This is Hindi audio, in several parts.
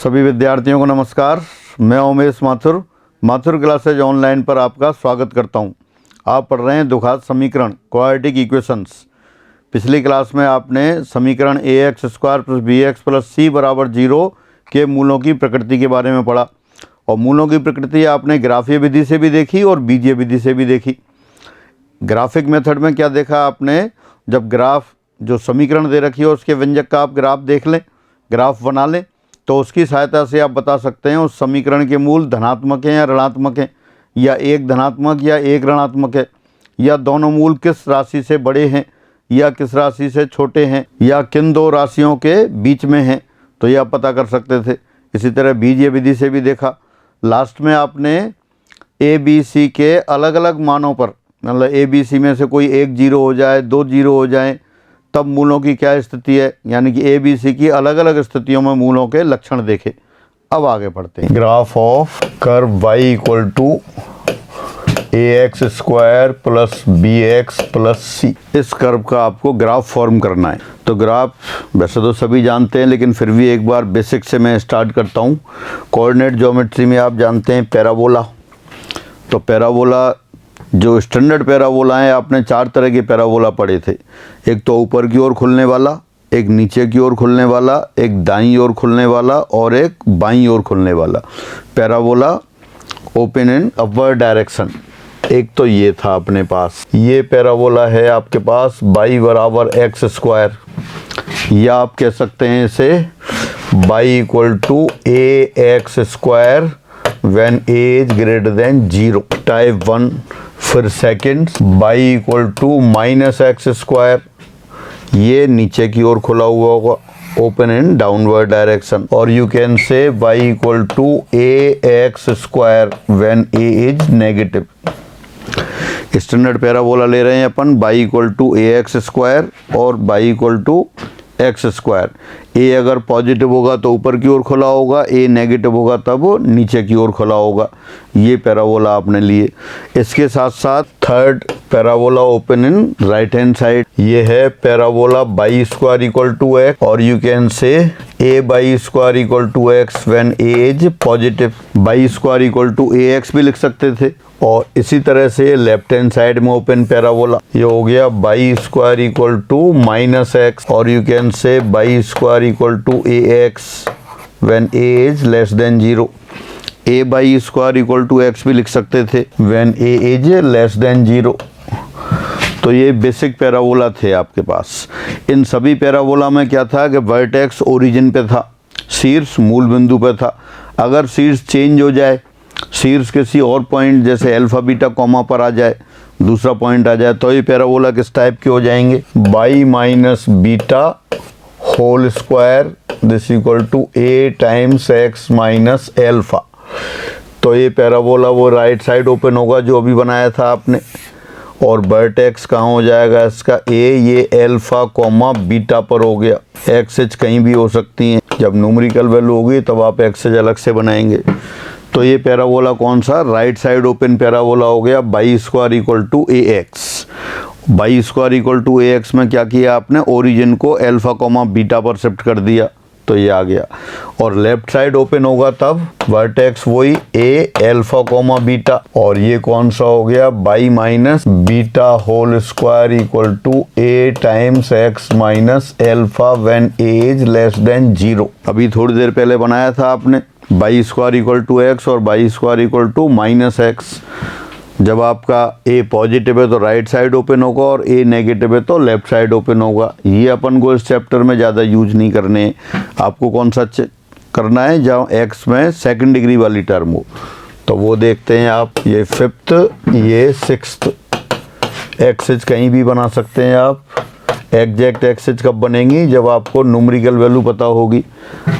सभी विद्यार्थियों को नमस्कार। मैं उमेश माथुर क्लासेज ऑनलाइन पर आपका स्वागत करता हूं। आप पढ़ रहे हैं द्विघात समीकरण क्वाड्रेटिक इक्वेशंस। पिछली क्लास में आपने समीकरण ax square plus bx plus c बराबर 0 के मूलों की प्रकृति के बारे में पढ़ा और मूलों की प्रकृति आपने ग्राफीय विधि से भी देखी और बीजीय विधि से भी देखी। ग्राफिक मेथड में क्या देखा आपने, जब ग्राफ जो समीकरण दे रखी है उसके व्यंजक का आप ग्राफ देख लें, ग्राफ बना लें, तो उसकी सहायता से आप बता सकते हैं उस समीकरण के मूल धनात्मक हैं या ऋणात्मक हैं, या एक धनात्मक या एक ऋणात्मक है, या दोनों मूल किस राशि से बड़े हैं या किस राशि से छोटे हैं, या किन दो राशियों के बीच में हैं, तो यह आप पता कर सकते थे। इसी तरह बीजीय विधि से भी देखा। लास्ट में आपने ए बी सी के अलग अलग मानों पर, मतलब ए बी सी में से कोई एक जीरो हो जाए, दो जीरो हो जाए, तब मूलों की क्या स्थिति है, यानी कि ए बी सी की अलग अलग स्थितियों में मूलों के लक्षण देखे। अब आगे बढ़ते हैं। Graph of curve y equal to ax square plus bx plus c। इस कर्व का आपको ग्राफ फॉर्म करना है। तो ग्राफ वैसे तो सभी जानते हैं, लेकिन फिर भी एक बार बेसिक से मैं स्टार्ट करता हूँ। कोऑर्डिनेट ज्योमेट्री में आप जानते हैं पैराबोला। तो पैराबोला जो स्टैंडर्ड पैराबोला है, आपने चार तरह के पैराबोला पढ़े थे। एक तो ऊपर की ओर खुलने वाला, एक नीचे की ओर खुलने वाला, एक दाईं ओर खुलने वाला और एक बाईं ओर खुलने वाला। Parabola open in upward direction. एक तो ये था अपने पास, ये पैराबोला है आपके पास y बराबर एक्स स्क्वायर, या आप कह सकते हैं इसे y equal to a x square when a is greater than 0। Type 1। फिर second y equal to minus x square, ये नीचे की ओर खुला हुआ होगा, ओपन इन डाउनवर्ड डायरेक्शन। और you can say y equal to a x square when a is negative. Standard parabola ले रहे हैं अपन, y equal to a x square और y equal to x square. A अगर पॉजिटिव होगा तो ऊपर की ओर खुला होगा, ए नेगेटिव होगा तब नीचे की ओर खुला होगा। ये पैराबोला आपने लिए। इसके साथ साथ third parabola open in right hand side, ये है parabola y square equal to x, और you can say a y square equal to x when a is positive. Y square equal to a x भी लिख सकते थे। और इसी तरह से लेफ्ट हैंड साइड में ओपन पैराबोला, ये हो गया y square equal to minus x, और you can say y square equal to a x when a is less than 0। A y square equal to x भी लिख सकते थे when a is less than 0। तो ये बेसिक पैराबोला थे आपके पास। इन सभी पैराबोला में क्या था कि वर्टेक्स ओरिजिन पे था, शीर्ष मूल बिंदु पे था। अगर शीर्ष चेंज हो जाए, शीर्ष किसी और पॉइंट जैसे अल्फा बीटा कॉमा पर आ जाए, दूसरा पॉइंट आ जाए, तो ये पैराबोला किस टाइप के हो जाएंगे, y minus beta whole square this equal to a times x minus alpha. तो ये पैराबोला वो राइट साइड ओपन होगा जो अभी बनाया था आपने। और वर्टेक्स कहाँ हो जाएगा इसका, ए ये एल्फा कॉमा बीटा पर हो गया। एक्सेज कहीं भी हो सकती हैं, जब न्यूमेरिकल वैल्यू होगी तब आप एक्सेज अलग से बनाएंगे। तो ये पैराबोला कौन सा, राइट साइड ओपन पैराबोला हो गया y square equal to a x. Y square equal to a x में क्या किया आपने, ओरिजिन को एल्फा कॉमा बीटा पर शिफ्ट कर दिया, तो ये आ गया। और लेफ्ट साइड ओपन होगा तब वर्टेक्स वही ए एल्फा कॉमा बीटा, और ये कौन सा हो गया, y minus beta whole square equal to a times x minus alpha when a is less than 0। अभी थोड़ी देर पहले बनाया था आपने y square equal to x और y square equal to minus x. जब आपका ए पॉजिटिव है तो राइट साइड ओपन होगा और ए नेगेटिव है तो लेफ्ट साइड ओपन होगा। ये अपन को इस चैप्टर में ज़्यादा यूज नहीं करने हैं। आपको कौन सा करना है, जहाँ एक्स में सेकंड डिग्री वाली टर्म हो, तो वो देखते हैं आप। ये फिफ्थ, ये सिक्स्थ। एक्सेज कहीं भी बना सकते हैं आप। एग्जैक्ट एक्सेज कब बनेंगी, जब आपको न्यूमेरिकल वैल्यू पता होगी।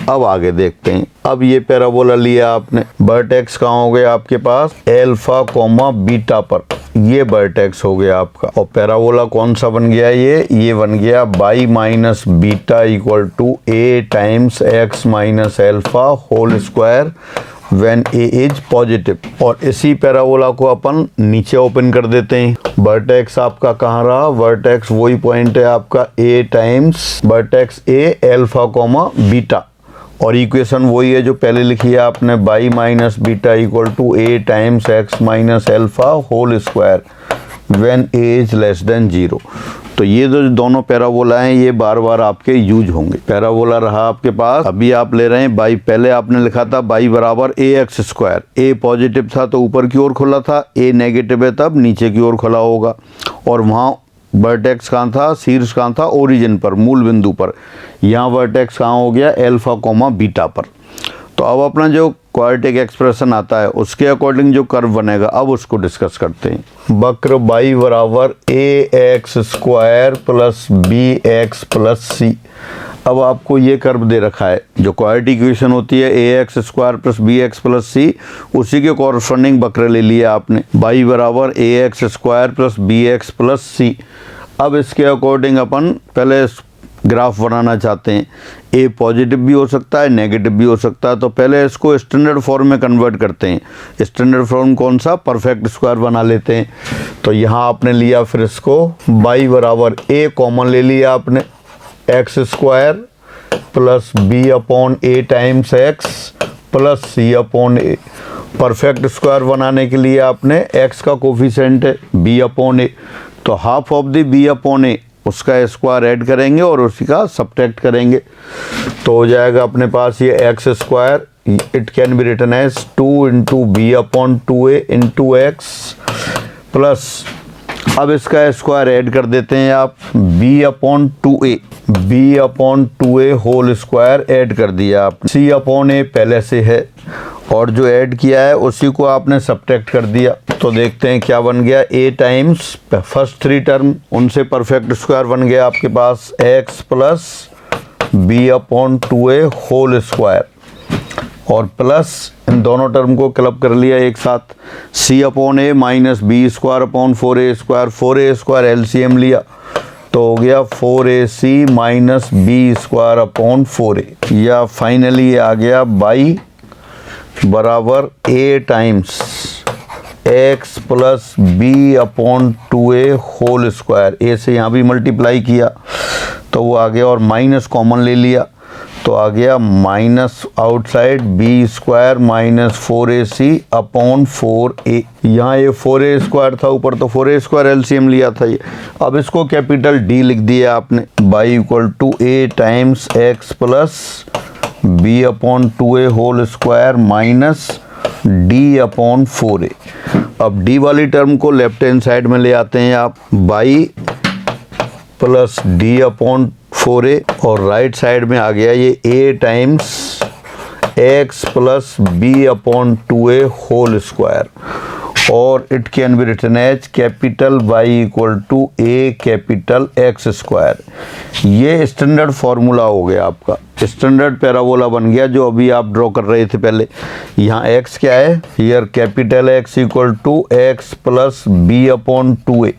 अब आगे देखते हैं। अब ये पैराबोला लिया आपने, वर्टेक्स कहाँ हो गया आपके पास, एल्फा कॉमा बीटा पर, ये वर्टेक्स हो गया आपका। और पैराबोला कौन सा बन गया, ये बन गया y minus beta equal to a times x minus alpha whole square when a is positive. और इसी पैराबोला को अपन नीचे ओपन कर देते हैं। वर्टेक्स आपका कहाँ रहा, वर्टेक्स वही पॉइंट है आपका a times vertex a alpha comma beta, और इक्वेशन वही है जो पहले लिखी है आपने, y minus beta equal to a times x minus alpha whole square when a is less than 0। तो ये जो दोनों पैराबोला हैं ये बार बार आपके यूज होंगे। पैराबोला रहा आपके पास, अभी आप ले रहे हैं बाई, पहले आपने लिखा था बाई बराबर a x square, A positive था तो ऊपर की ओर खुला था, ए नेगेटिव है तब नीचे की ओर खुला होगा। और वहाँ वर्टेक्स कहाँ था, शीर्ष कहाँ था, ओरिजिन पर, मूल बिंदु पर। यहाँ वर्टेक्स कहाँ हो गया, एल्फा कोमा बीटा पर। तो अब अपना जो क्वाड्रेटिक एक्सप्रेशन आता है उसके अकॉर्डिंग जो कर्व बनेगा अब उसको डिस्कस करते हैं। वक्र बाई बराबर a x square plus b x plus c. अब आपको ये कर्व दे रखा है, जो क्वाड्रेटिक इक्वेशन होती है a x square plus b x plus c, उसी के कॉरस्पॉन्डिंग वक्र ले लिया आपने, बाई बराबर a x square plus b x plus c. अब इसके अकॉर्डिंग अपन पहले ग्राफ बनाना चाहते हैं। ए पॉजिटिव भी हो सकता है, नेगेटिव भी हो सकता है, तो पहले इसको स्टैंडर्ड फॉर्म में कन्वर्ट करते हैं। स्टैंडर्ड फॉर्म कौन सा, परफेक्ट स्क्वायर बना लेते हैं। तो यहाँ आपने लिया फिर इसको बाई बराबर ए कॉमन ले लिया आपने, x square plus b upon a times x plus c upon a. Perfect square बनाने के लिए आपने एक्स का कोफिशिएंट है बी अपॉन ए, तो half of the b upon a उसका स्क्वायर ऐड करेंगे और उसी का सब्ट्रैक्ट करेंगे। तो हो जाएगा अपने पास ये x square, it can be written as 2 into b upon 2a into x plus, अब इसका स्क्वायर ऐड कर देते हैं आप, b upon 2a, b upon 2a whole square add कर दिया आप, c अपॉन a पहले से है और जो ऐड किया है उसी को आपने सब्ट्रैक्ट कर दिया। तो देखते हैं क्या बन गया, a टाइम्स फर्स्ट 3 टर्म उनसे परफेक्ट स्क्वायर बन गया आपके पास x plus b upon 2a whole square और प्लस इन दोनों टर्म को क्लब कर लिया एक साथ, c upon a minus B square upon 4a square, 4a square LCM लिया तो हो गया 4ac minus B square upon 4a, या फाइनली आ गया बाई बराबर a times x plus b upon 2a whole square, a से यहाँ भी मल्टीप्लाई किया तो वो आ गया और माइनस कॉमन ले लिया तो आ गया minus outside b square minus 4ac upon 4a। यहाँ ये 4a स्क्वायर था ऊपर तो 4a स्क्वायर एलसीएम लिया था ये। अब इसको कैपिटल D लिख दिया आपने, y equal to a times x plus b upon 2a whole square minus d upon 4a। अब d वाली टर्म को लेफ्ट हैंड साइड में ले आते हैं आप, by plus d upon 4a और राइट साइड में आ गया ये a times x plus b upon 2a whole square और it can be written as capital y equal to a capital x square. ये स्टैंडर्ड फार्मूला हो गया आपका, स्टैंडर्ड पैराबोला बन गया जो अभी आप ड्रॉ कर रहे थे पहले। यहाँ x क्या है, here capital x equal to x plus b upon 2a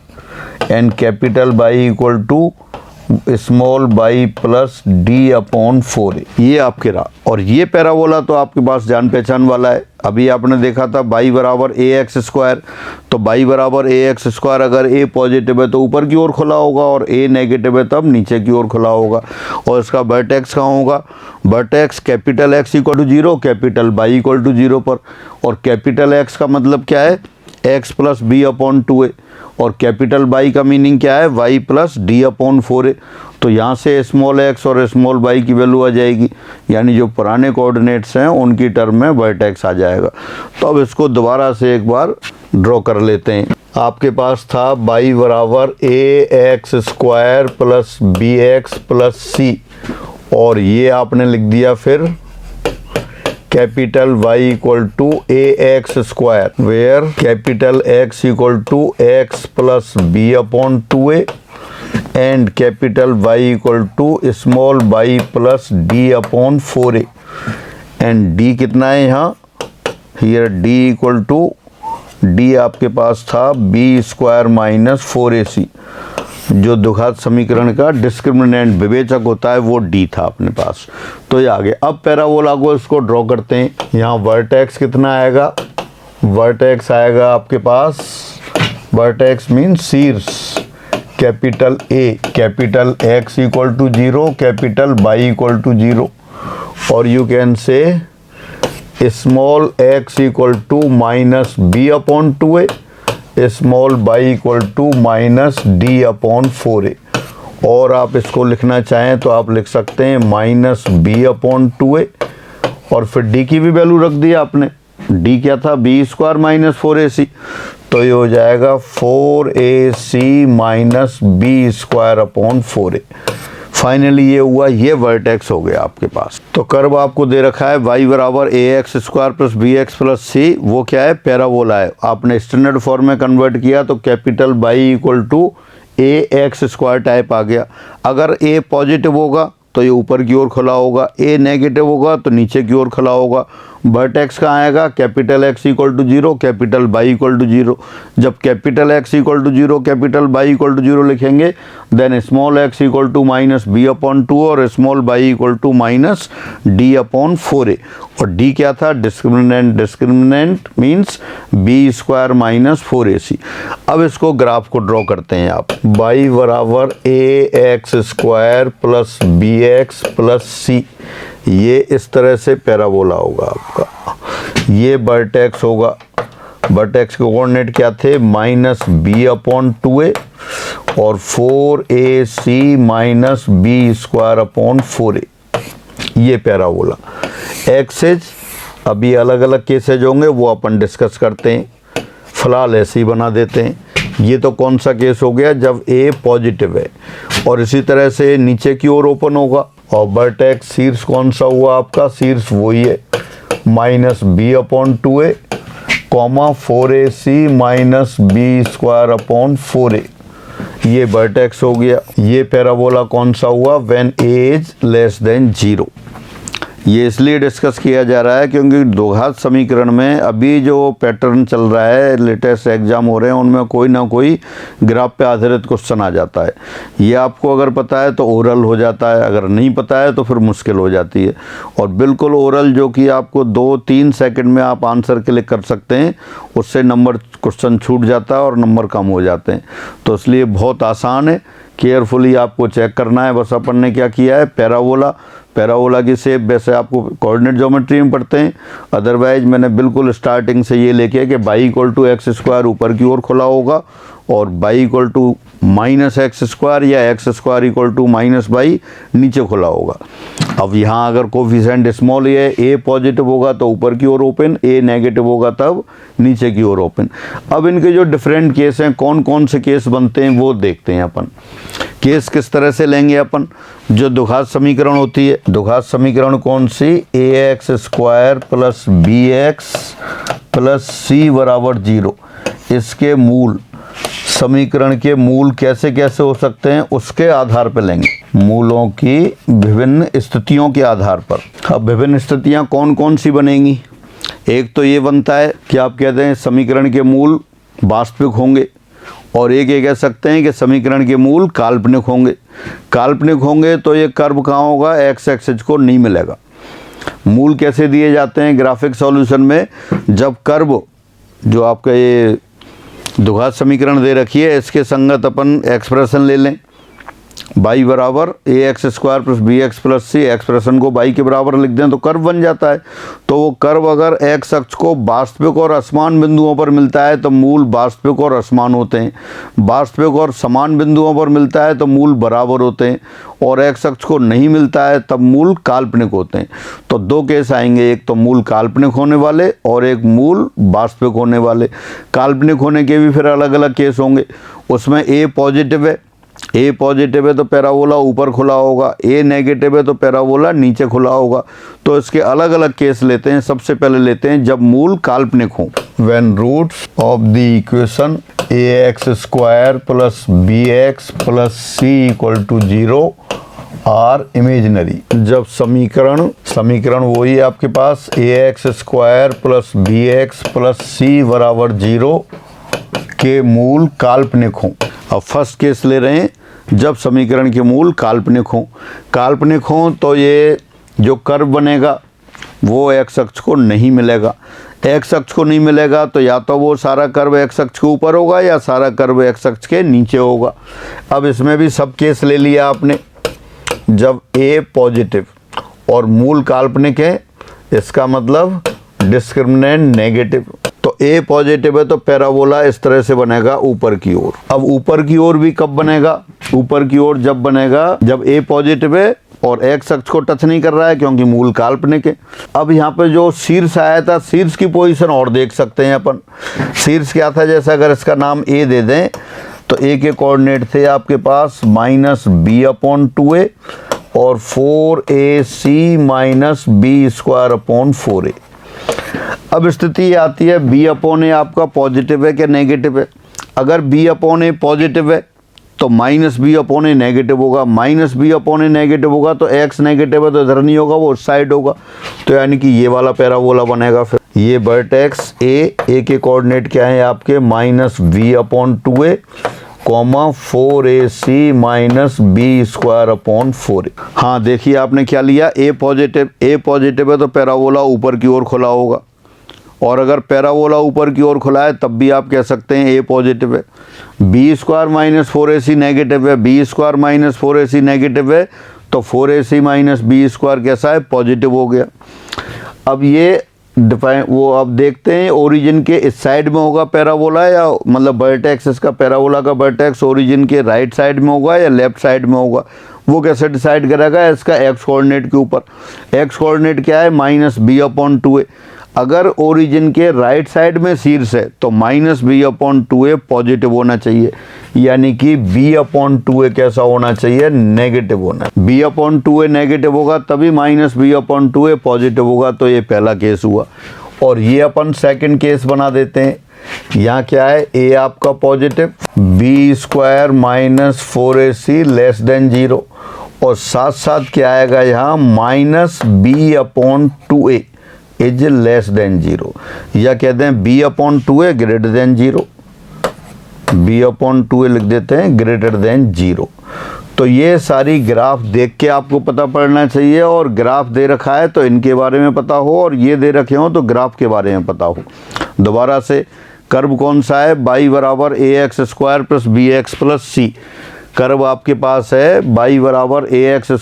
and capital y equal to small y plus d upon 4a, ये आपके रहा। और ये पैराबोला तो आपके पास जान पहचान वाला है, अभी आपने देखा था बाई बराबर ए एक्स स्क्वायर, तो बाई बराबर ए एक्स स्क्वायर अगर a पॉजिटिव है तो ऊपर की ओर खुला होगा और a नेगेटिव है तब नीचे की ओर खुला होगा। और इसका वर्टेक्स कहाँ होगा, vertex capital x equal to 0 capital y equal to 0 पर, और कैपिटल x का मतलब क्या है, x plus b upon 2a और कैपिटल y का मीनिंग क्या है, y plus d upon 4a। तो यहाँ से स्मॉल x और स्मॉल y की वैल्यू आ जाएगी, यानी जो पुराने कोऑर्डिनेट्स हैं उनकी टर्म में वर्टेक्स आ जाएगा। तो अब इसको दोबारा से एक बार ड्रॉ कर लेते हैं। आपके पास था y बराबर a x square plus b x plus c और ये आपने लिख दिया फिर capital y equal to a x square where capital x equal to x plus b upon 2a and capital y equal to small y plus d upon 4a and d कितना है यहाँ, here d equal to d आपके पास था b स्क्वायर माइनस 4ac, जो द्विघात समीकरण का डिस्क्रिमिनेंट विवेचक होता है वो d था अपने पास। तो ये आगे अब पैराबोला को इसको ड्रॉ करते हैं। यहाँ वर्टेक्स कितना आएगा, वर्टेक्स आएगा आपके पास, वर्टेक्स मीन शीर्ष capital A, capital x equal to 0 capital y equal to 0 और you can say small x equal to minus B upon 2a, small y equal to minus d upon 4a। और आप इसको लिखना चाहें तो आप लिख सकते हैं माइनस बी अपॉन 2a, और फिर d की भी वैल्यू रख दी आपने। d क्या था, बी स्क्वायर माइनस 4ac, तो ये हो जाएगा 4ac minus B square upon 4a। Finally ये हुआ, ये वर्टेक्स हो गया आपके पास। तो कर्व आपको दे रखा है y बराबर a x square plus b x plus c, वो क्या है, पैराबोला है। आपने स्टैंडर्ड फॉर्म में कन्वर्ट किया तो capital y equal to a x square type आ गया। अगर a पॉजिटिव होगा तो ये ऊपर की ओर खुला होगा, a नेगेटिव होगा तो नीचे की ओर खुला होगा। वर्टेक्स कहाँ आएगा, capital X equal to 0, capital Y equal to 0। जब capital X equal to 0, capital Y equal to 0 लिखेंगे, then small x equal to minus B upon 2 और small y equal to minus d upon 4a। और d क्या था, discriminant, discriminant means b square minus 4ac। अब इसको ग्राफ को ड्रॉ करते हैं आप। y बराबर a x square plus b x plus c, ये इस तरह से पैराबोला होगा आपका। ये वर्टेक्स होगा, वर्टेक्स के कोऑर्डिनेट क्या थे, माइनस बी अपॉन 2a और 4ac minus B square upon 4a, ये पैराबोला। एक्सेज अभी अलग अलग केसेज होंगे, वो अपन डिस्कस करते हैं, फिलहाल ऐसे ही बना देते हैं। ये तो कौन सा केस हो गया, जब a पॉजिटिव है, और इसी तरह से नीचे की ओर ओपन होगा। और वर्टेक्स शीर्ष कौन सा हुआ आपका, शीर्ष वही है, minus B upon 2a comma 4ac minus B square upon 4a, ये वर्टेक्स हो गया। ये पैराबोला कौन सा हुआ, when a is less than 0। ये इसलिए डिस्कस किया जा रहा है क्योंकि द्विघात समीकरण में अभी जो पैटर्न चल रहा है, लेटेस्ट एग्जाम हो रहे हैं, उनमें कोई ना कोई ग्राफ पे आधारित क्वेश्चन आ जाता है। ये आपको अगर पता है तो ओरल हो जाता है, अगर नहीं पता है तो फिर मुश्किल हो जाती है। और बिल्कुल ओरल जो कि आपको 2-3 सेकंड में आप आंसर क्लिक कर सकते हैं, उससे नंबर क्वेश्चन छूट जाता है और नंबर कम हो जाते हैं। तो इसलिए बहुत आसान है, केयरफुली आपको चेक करना है। बस अपन ने क्या किया है, पैराबोला, पैराबोला की शेप वैसे आपको कोऑर्डिनेट ज्योमेट्री में पढ़ते हैं, अदरवाइज मैंने बिल्कुल स्टार्टिंग से ये लेके कि y equal to x square ऊपर की ओर खुला होगा और y equal to minus x square या x square equal to minus y नीचे खुला होगा। अब यहाँ अगर कोफिशिएंट स्मॉल है, a पॉजिटिव होगा तो ऊपर की ओर ओपन, a नेगेटिव होगा तब नीचे की ओर ओपन। अब इनके जो डिफरेंट केस हैं, कौन कौन से केस बनते हैं वो देखते हैं अपन। केस किस तरह से लेंगे अपन, जो द्विघात समीकरण होती है, द्विघात समीकरण कौन सी, a x square plus b x plus c बराबर 0। इसके मूल, समीकरण के मूल कैसे कैसे हो सकते हैं उसके आधार पर लेंगे, मूलों की विभिन्न स्थितियों के आधार पर। अब विभिन्न स्थितियां कौन कौन सी बनेंगी, एक तो ये बनता है कि आप कहते हैं समीकरण के मूल वास्तविक होंगे, और एक ये कह सकते हैं कि समीकरण के मूल काल्पनिक होंगे। काल्पनिक होंगे तो ये कर्व कहाँ होगा, एक्स एक्सिस को नहीं मिलेगा। मूल कैसे दिए जाते हैं ग्राफिक सॉल्यूशन में, जब कर्व जो आपका ये द्विघात समीकरण दे रखी है, इसके संगत अपन एक्सप्रेशन ले लें, y बराबर a x square plus b x plus c, expression को y के बराबर लिख दें तो कर्व बन जाता है। तो वो कर्व अगर x अक्ष को वास्तविक और असमान बिंदुओं पर मिलता है तो मूल वास्तविक और असमान होते हैं, वास्तविक और समान बिंदुओं पर मिलता है तो मूल बराबर होते हैं, और x अक्ष को नहीं मिलता है तब मूल काल्पनिक होते हैं। तो दो केस आएंगे, एक तो मूल काल्पनिक होने वाले और एक मूल वास्तविक होने वाले। काल्पनिक होने के भी फिर अलग अलग केस होंगे, उसमें a पॉजिटिव है, ए पॉजिटिव है तो पैराबोला ऊपर खुला होगा, ए नेगेटिव है तो पैराबोला नीचे खुला होगा। तो इसके अलग अलग केस लेते हैं। सबसे पहले लेते हैं जब मूल काल्पनिक हो, when roots of the equation a x square plus b x plus c equal to 0 are imaginary. जब समीकरण वही है आपके पास, a x square plus b x plus c बराबर 0 के मूल काल्पनिक हों। अब फर्स्ट केस ले रहे हैं, जब समीकरण के मूल काल्पनिक हों। काल्पनिक हों तो ये जो कर्व बनेगा वो एक्स अक्ष को नहीं मिलेगा। एक्स अक्ष को नहीं मिलेगा तो या तो वो सारा कर्व एक्स अक्ष के ऊपर होगा या सारा कर्व एक्स अक्ष के नीचे होगा। अब इसमें भी सब केस ले लिया आपने, जब ए पॉजिटिव और मूल काल्पनिक है, इसका मतलब डिस्क्रिमिनेंट नेगेटिव। तो ए पॉजिटिव है तो पैराबोला इस तरह से बनेगा ऊपर की ओर। अब ऊपर की ओर भी कब बनेगा? ऊपर की ओर जब बनेगा जब ए पॉजिटिव है और एक्स अक्ष को टच नहीं कर रहा है, क्योंकि मूल काल्पनिक है। अब यहाँ पे जो शीर्ष आया था, शीर्ष की पोजीशन और देख सकते हैं अपन। शीर्ष क्या था, जैसे अगर इसका नाम ए दे दें तो ए के कोऑर्डिनेट थे आपके पास -b/2a और 4ac -b² 4a। अब स्थिति ये आती है b/a आपका पॉजिटिव है क्या नेगेटिव है? अगर b/a पॉजिटिव है तो -b/a नेगेटिव होगा, -b/a नेगेटिव होगा तो x नेगेटिव है तो इधर नहीं होगा, वो उस साइड होगा। तो यानी कि ये वाला पैराबोला बनेगा। फिर ये वर्टेक्स ए के कोऑर्डिनेट क्या है आपके -v/2a, 4ac -b² 4a। हाँ देखिए आपने क्या लिया, ए पॉजिटिव है तो पैराबोला ऊपर की ओर खुला होगा, और अगर पैराबोला ऊपर की ओर खुला है तब भी आप कह सकते हैं ए पॉजिटिव है। b² -4ac नेगेटिव है, b² -4ac नेगेटिव है तो 4ac -b² कैसा है? पॉजिटिव हो गया। अब ये वो अब देखते हैं ओरिजिन के इस साइड में होगा पैराबोला, या मतलब वर्टेक्स, इसका पैराबोला का वर्टेक्स ओरिजिन के राइट साइड में होगा या लेफ्ट साइड में होगा। वो कैसे डिसाइड करेगा? इसका एक्स कोऑर्डिनेट के ऊपर। एक्स कोऑर्डिनेट क्या है? -b/2a। अगर ओरिजिन के राइट साइड में शीर्ष है तो -b/2a पॉजिटिव होना चाहिए, यानी कि b/2a कैसा होना चाहिए? नेगेटिव होना। b/2a नेगेटिव होगा तभी -b/2a पॉजिटिव होगा। तो ये पहला केस हुआ, और ये अपन सेकंड केस बना देते हैं। यहाँ क्या है? a आपका पॉजिटिव, b² -4ac <0, और साथ साथ क्या आएगा यहाँ -b/2a इज <0, या कहते हैं b/2a ग्रेटर देन 0, b/2a लिख देते हैं ग्रेटर देन 0। तो ये सारी ग्राफ देख के आपको पता पड़ना चाहिए, और ग्राफ दे रखा है तो इनके बारे में पता हो, और ये दे रखे हो तो ग्राफ के बारे में पता हो। दोबारा से, कर्व कौन सा है? y = ax² + bx + c। Curve आपके पास है y = ax²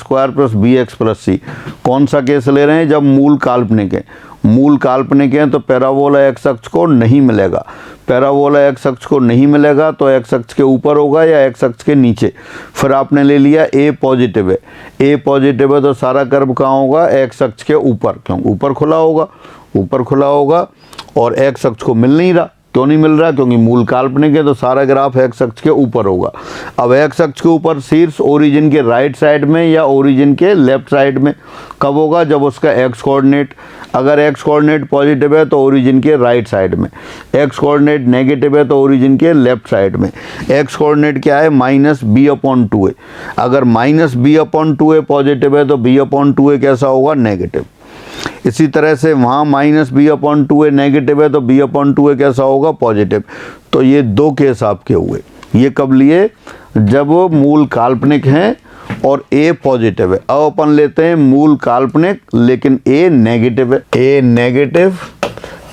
+ bx + c। कौन सा केस ले रहे हैं? जब मूल काल्पनिक है। मूल काल्पनिक है तो पैराबोला एक्स अक्ष को नहीं मिलेगा। पैराबोला एक्स अक्ष को नहीं मिलेगा तो एक्स अक्ष के ऊपर होगा या एक्स अक्ष के नीचे। फिर आपने ले लिया ए पॉजिटिव है। ए पॉजिटिव है तो सारा कर्व कहाँ होगा? एक्स अक्ष के ऊपर, क्यों? ऊपर खुला होगा, ऊपर खुला होगा, और एक्स अक्ष को मिल नहीं रहा। क्यों नहीं मिल रहा? क्योंकि मूल काल्पनिक है तो सारा ग्राफ एक्स अक्ष के ऊपर होगा। अब एक्स अक्ष के ऊपर शीर्ष ओरिजिन के राइट साइड में या ओरिजिन के लेफ्ट साइड में कब होगा? जब उसका एक्स कोऑर्डिनेट, अगर एक्स कोऑर्डिनेट पॉजिटिव है तो ओरिजिन के राइट साइड में, एक्स कोऑर्डिनेट नेगेटिव है तो ओरिजिन के लेफ्ट साइड में। एक्स कोऑर्डिनेट क्या है? -b/2a। अगर -b/2a पॉजिटिव है तो b/2a कैसा होगा? नेगेटिव। इसी तरह से वहाँ -b/2a नेगेटिव है तो b/2a कैसा होगा? पॉजिटिव। तो ये दो केस आपके हुए। ये कब लिए? जब वो मूल काल्पनिक हैं और a पॉजिटिव है। अब अपन लेते हैं मूल काल्पनिक लेकिन a नेगेटिव है। a negative,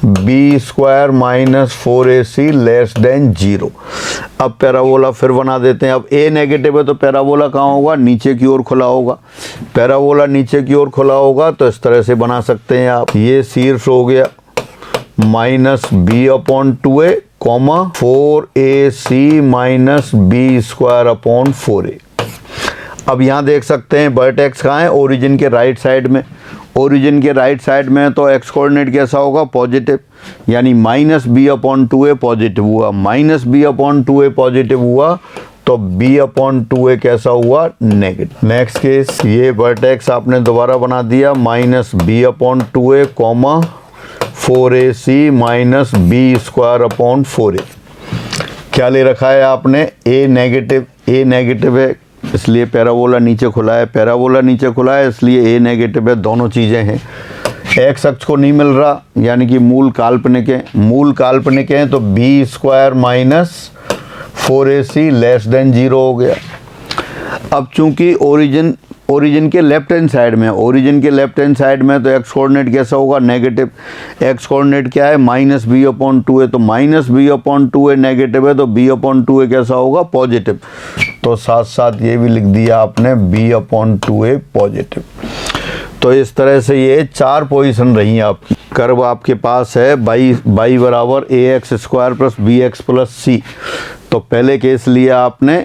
b² -4ac <0। अब पैराबोला फिर बना देते हैं। अब a नेगेटिव है तो पैराबोला कहाँ होगा? नीचे की ओर खुला होगा। पैराबोला नीचे की ओर खुला होगा तो इस तरह से बना सकते हैं आप। ये शीर्ष हो गया -b/2a, 4ac -b² 4a। अब यहाँ देख सकते हैं वर्टेक्स कहाँ है? ओरिजिन के राइट साइड में। ओरिजिन के राइट साइड में तो एक्स कोऑर्डिनेट कैसा होगा? पॉजिटिव, यानी -b/2a पॉजिटिव हुआ। -b/2a पॉजिटिव हुआ तो b/2a कैसा हुआ? नेगेटिव। नेक्स्ट केस, ये वर्टेक्स आपने दोबारा बना दिया -b/2a, 4ac -b² 4a। क्या ले रखा है आपने? a नेगेटिव है इसलिए पैराबोला नीचे खुला है। पैराबोला नीचे खुला है इसलिए a नेगेटिव है। दोनों चीज़ें हैं। एक्स अक्ष को नहीं मिल रहा, यानी कि मूल काल्पनिक है। मूल काल्पनिक है तो b² -4ac <0 हो गया। अब चूंकि ओरिजिन के लेफ्ट हैंड साइड में, ओरिजिन के लेफ्ट हैंड साइड में तो एक्स कोऑर्डिनेट कैसा होगा? नेगेटिव। एक्स कोऑर्डिनेट क्या है? -b/2a। तो -b/2a नेगेटिव है तो b/2a कैसा होगा? पॉजिटिव। तो साथ साथ ये भी लिख दिया आपने b/2a पॉजिटिव। तो इस तरह से ये 4 पोजीशन रही आपकी। कर्व आपके पास है बाई बराबर a x square plus b x plus c. तो पहले केस लिया आपने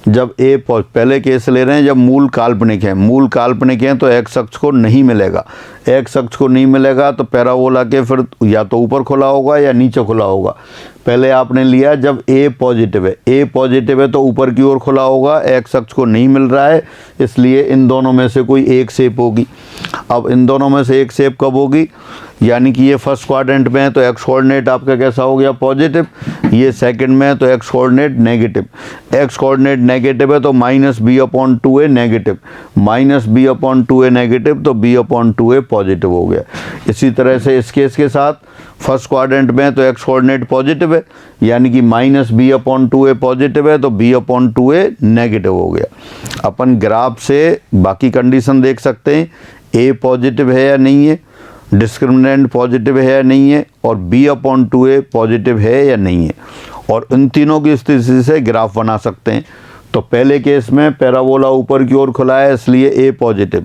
जब पहले केस ले रहे हैं जब मूल काल्पनिक है। मूल काल्पनिक है तो एक्स अक्ष को नहीं मिलेगा। एक्स अक्ष को नहीं मिलेगा तो पैराबोला के फिर या तो ऊपर खुला होगा या नीचे खुला होगा। पहले आपने लिया जब ए पॉजिटिव है। ए पॉजिटिव है तो ऊपर की ओर खुला होगा, एक्स अक्ष को नहीं मिल रहा है, इसलिए इन दोनों में से कोई एक शेप होगी। अब इन दोनों में से एक शेप कब होगी, यानी कि ये फर्स्ट क्वाड्रेंट में है तो एक्स कोऑर्डिनेट आपका कैसा हो गया, पॉजिटिव। ये सेकंड में है तो x coordinate negative. X coordinate negative है तो minus B upon 2a negative, minus B upon 2a negative तो b अपॉन 2a पॉजिटिव हो गया। इसी तरह से इस केस के साथ फर्स्ट क्वाड्रेंट में है तो एक्स कोऑर्डिनेट पॉजिटिव है, यानी कि minus B upon 2a positive है तो b अपॉन 2a नेगेटिव हो गया। अपन ग्राफ से बाकी कंडीशन देख सकते हैं, a पॉजिटिव है या नहीं है, डिस्क्रिमिनेंट पॉजिटिव है या नहीं है, और b अपॉन 2a पॉजिटिव है या नहीं है, और इन तीनों की स्थिति से ग्राफ बना सकते हैं। तो पहले केस में पैराबोला ऊपर की ओर खुला है इसलिए a पॉजिटिव,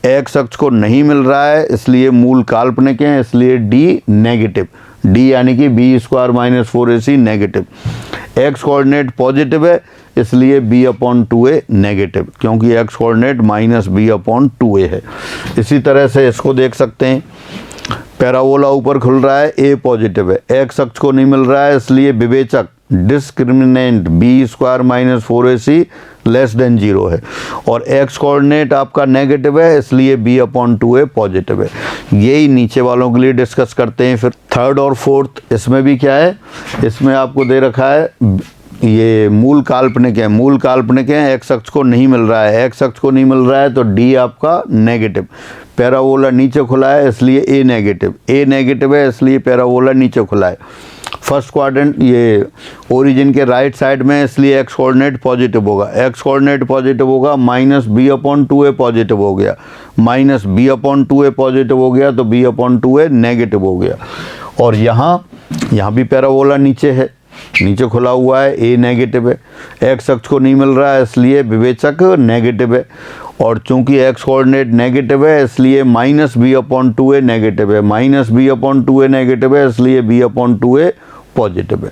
एक्स अक्ष को नहीं मिल रहा है इसलिए मूल काल्पनिक है इसलिए d नेगेटिव, d यानी कि b square minus 4ac negative. X coordinate positive है इसलिए b अपॉन 2a नेगेटिव, क्योंकि x coordinate minus b upon 2a है। इसी तरह से इसको देख सकते हैं, पैराबोला ऊपर खुल रहा है, a पॉजिटिव है, एक्स अक्ष को नहीं मिल रहा है इसलिए विवेचक discriminant b square minus 4ac less than 0 है, और एक्स कोऑर्डिनेट आपका नेगेटिव है इसलिए b अपॉन 2a पॉजिटिव है। यही नीचे वालों के लिए डिस्कस करते हैं। फिर थर्ड और फोर्थ, इसमें भी क्या है, इसमें आपको दे रखा है ये मूल काल्पनिक है। मूल काल्पनिक है, एक्स अक्ष को नहीं मिल रहा है, एक्स अक्ष को नहीं मिल रहा है तो d आपका नेगेटिव। पैराबोला नीचे खुला है इसलिए a नेगेटिव, a नेगेटिव है इसलिए पैराबोला नीचे खुला है। फर्स्ट क्वाड्रेंट ये ओरिजिन के राइट साइड में इसलिए एक्स कोऑर्डिनेट पॉजिटिव होगा, एक्स कोऑर्डिनेट पॉजिटिव होगा, minus B upon 2a positive हो गया, minus B upon 2a positive हो गया तो b अपॉन 2a नेगेटिव हो गया। और यहाँ भी पैराबोला नीचे है, नीचे खुला हुआ है, a नेगेटिव है, एक्स अक्ष को नहीं मिल रहा है इसलिए विवेचक नेगेटिव है, और चूंकि एक्स कोऑर्डिनेट नेगेटिव है इसलिए minus B upon 2a negative है, minus B upon 2a negative है इसलिए b अपॉन 2a पॉजिटिव है।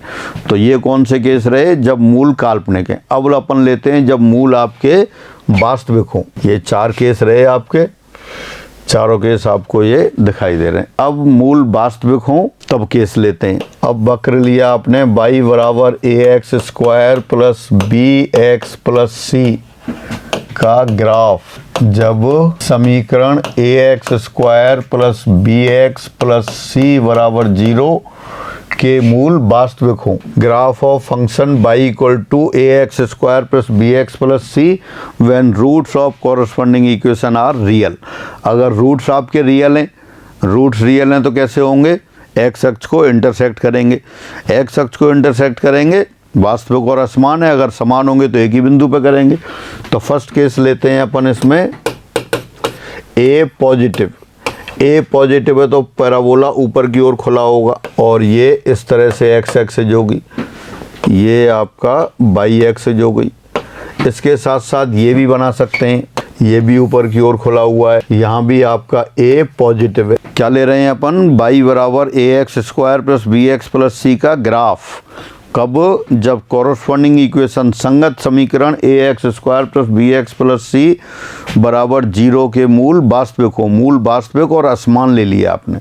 तो ये कौन से केस रहे, जब मूल काल्पनिक है। अब अपन लेते हैं जब मूल आपके वास्तविक हों। ये 4 केस रहे आपके, चारों केस आपको ये दिखाई दे रहे हैं। अब मूल वास्तविक हों तब केस लेते हैं। अब वक्र लिया आपने y बराबर a x square plus b x plus c का ग्राफ, जब समीकरण a x square plus b x plus c बराबर 0 के मूल वास्तविक हों। Graph of function y equal to a x square plus b x plus c when roots of corresponding equation are real. अगर रूट्स आपके रियल हैं, रूट्स रियल हैं तो कैसे होंगे, एक्स अक्ष को इंटरसेक्ट करेंगे, एक्स अक्ष को इंटरसेक्ट करेंगे, वास्तविक और असमान है, अगर समान होंगे तो एक ही बिंदु पर करेंगे। तो फर्स्ट केस लेते हैं अपन इसमें a पॉजिटिव, a पॉजिटिव है तो पैराबोला ऊपर की ओर खुला होगा और ये इस तरह से x एक्सिस होगी, ये आपका y एक्सिस हो गई। इसके साथ साथ ये भी बना सकते हैं, ये भी ऊपर की ओर खुला हुआ है, यहाँ भी आपका a पॉजिटिव है। क्या ले रहे हैं अपन, y बराबर a x square plus b x plus c का ग्राफ, कब, जब कॉरस्पॉन्डिंग इक्वेशन संगत समीकरण a x square plus b x plus c बराबर 0 के मूल वास्तविक हो। मूल वास्तविक और असमान ले लिया आपने,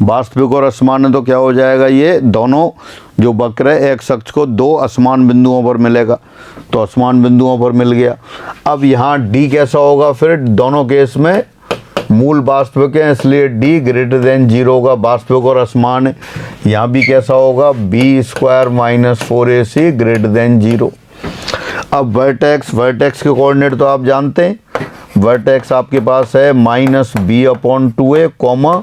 वास्तविक और असमान है तो क्या हो जाएगा, ये दोनों जो वक्र है एक्स अक्ष को 2 असमान बिंदुओं पर मिलेगा, तो असमान बिंदुओं पर मिल गया। अब यहाँ d कैसा होगा, फिर दोनों केस में मूल वास्तविक है इसलिए d ग्रेटर देन 0 होगा, वास्तविक और असमान है। यहाँ भी कैसा होगा, b square minus 4ac greater than 0। अब वर्टेक्स, वर्टेक्स के कोऑर्डिनेट तो आप जानते हैं, वर्टेक्स आपके पास है minus B upon 2a comma